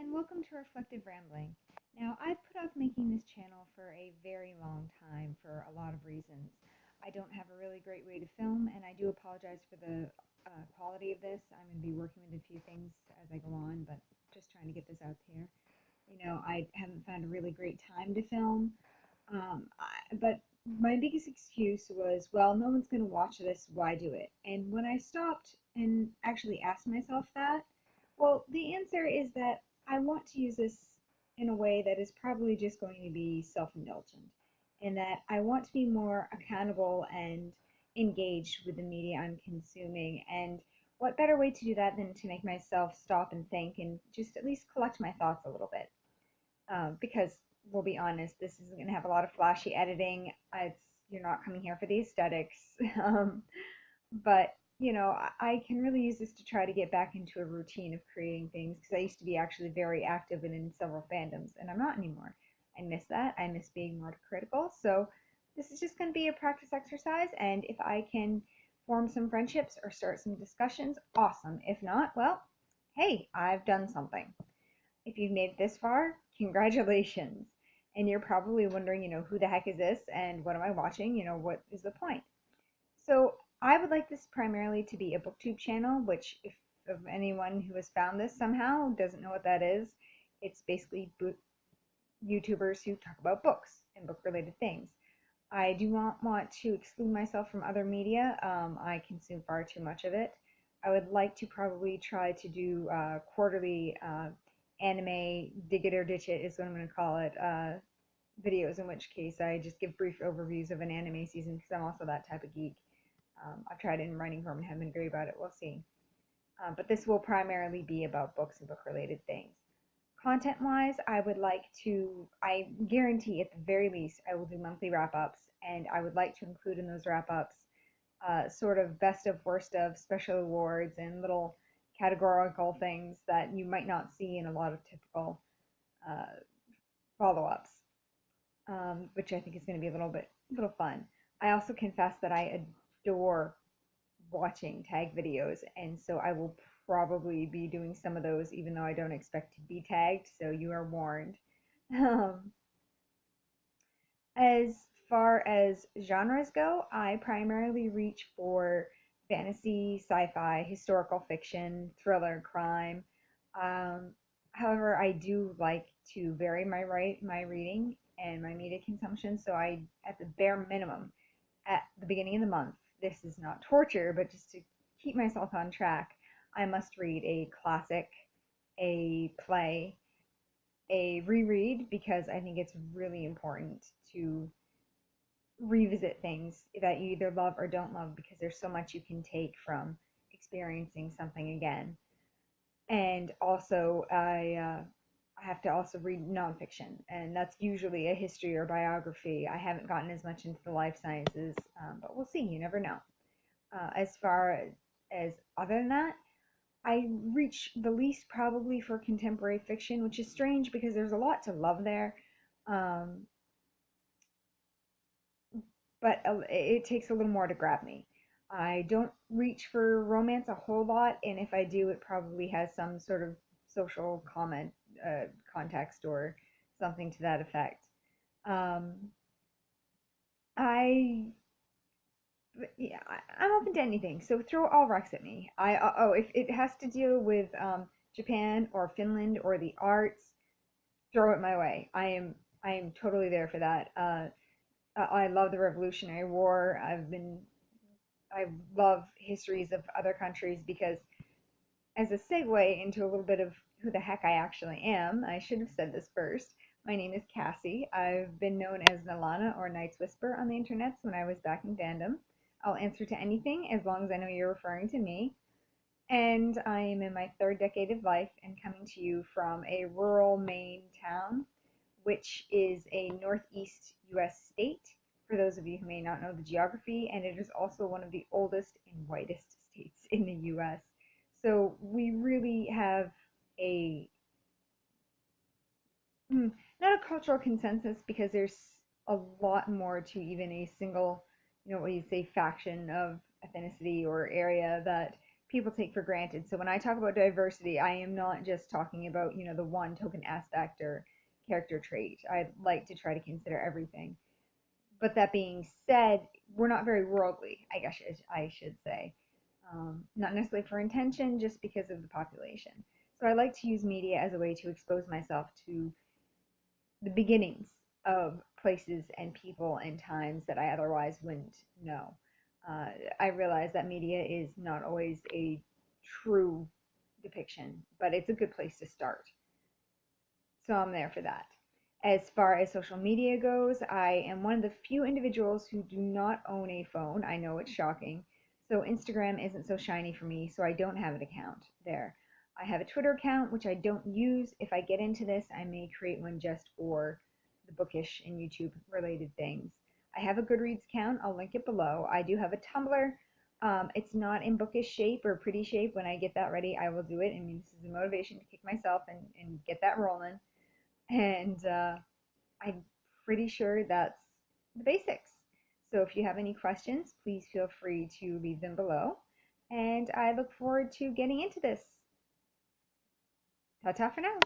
and welcome to Reflective Rambling. Now, I've put off making this channel for a very long time for a lot of reasons. I don't have a really great way to film, and I do apologize for the quality of this. I'm going to be working with a few things as I go on, but just trying to get this out there. I haven't found a really great time to film, but my biggest excuse was, well, no one's going to watch this, why do it? And when I stopped and actually asked myself that, well, the answer is that I want to use this in a way that is probably just going to be self-indulgent, and that I want to be more accountable and engaged with the media I'm consuming. And what better way to do that than to make myself stop and think and just at least collect my thoughts a little bit? Because we'll be honest, this isn't going to have a lot of flashy editing. You're not coming here for the aesthetics. um, but I can really use this to try to get back into a routine of creating things because I used to be actually very active and in several fandoms, and I'm not anymore. I miss that. I miss being more critical. So this is just going to be a practice exercise, and if I can form some friendships or start some discussions, awesome. If not, well, hey, I've done something. If you've made it this far, congratulations. And you're probably wondering, who the heck is this and what am I watching? What is the point? So I would like this primarily to be a booktube channel, which if anyone who has found this somehow doesn't know what that is, it's basically YouTubers who talk about books and book related things. I do not want to exclude myself from other media. I consume far too much of it. I would like to probably try to do quarterly anime dig it or ditch it is what I'm going to call it videos, in which case I just give brief overviews of an anime season because I'm also that type of geek. I've tried it in writing form and haven't been great about it. We'll see. But this will primarily be about books and book related things. Content wise, I would like to, I guarantee at the very least, I will do monthly wrap ups, and I would like to include in those wrap ups sort of best of, worst of, special awards, and little categorical things that you might not see in a lot of typical uh, follow ups, which I think is going to be little fun. I also confess that I adore watching tag videos, and so I will probably be doing some of those even though I don't expect to be tagged, so you are warned. Um, as far as genres go, I primarily reach for fantasy, sci-fi, historical fiction, thriller, crime. Um, However, I do like to vary my reading and my media consumption, so I, at the bare minimum, at the beginning of the month, this is not torture, but just to keep myself on track, I must read a classic, a play, a reread, because I think it's really important to revisit things that you either love or don't love because there's so much you can take from experiencing something again. And also, I have to also read nonfiction, and that's usually a history or biography. I haven't gotten as much into the life sciences, but we'll see. You never know. As far as other than that, I reach the least probably for contemporary fiction, which is strange because there's a lot to love there. Um, but it takes a little more to grab me. I don't reach for romance a whole lot, and if I do, it probably has some sort of social comment, context, or something to that effect. Um, I yeah, I'm open to anything. So throw all rocks at me. If it has to deal with Japan or Finland or the arts, throw it my way. I am totally there for that. I love the Revolutionary War. I love histories of other countries because, as a segue into a little bit of who the heck I actually am, I should have said this first. My name is Cassie. I've been known as Nalana or Night's Whisper on the internets when I was back in fandom. I'll answer to anything as long as I know you're referring to me. And I am in my third decade of life and coming to you from a rural Maine town, which is a northeast U.S. state, for those of you who may not know the geography, and it is also one of the oldest and whitest states in the U.S. So we really have a not a cultural consensus because there's a lot more to even a single, what you say, faction of ethnicity or area that people take for granted. So when I talk about diversity, I am not just talking about, the one token aspect or character trait. I like to try to consider everything. But that being said, we're not very worldly, I guess I should say. Not necessarily for intention, just because of the population. So I like to use media as a way to expose myself to the beginnings of places and people and times that I otherwise wouldn't know. I realize that media is not always a true depiction, but it's a good place to start. So I'm there for that. As far as social media goes, I am one of the few individuals who do not own a phone. I know it's shocking. So Instagram isn't so shiny for me, so I don't have an account there. I have a Twitter account, which I don't use. If I get into this, I may create one just for the bookish and YouTube related things. I have a Goodreads account. I'll link it below. I do have a Tumblr. It's not in bookish shape or pretty shape. When I get that ready, I will do it. I mean, this is a motivation to kick myself and get that rolling. And I'm pretty sure that's the basics. So if you have any questions, please feel free to leave them below. And I look forward to getting into this. Ta-ta for now.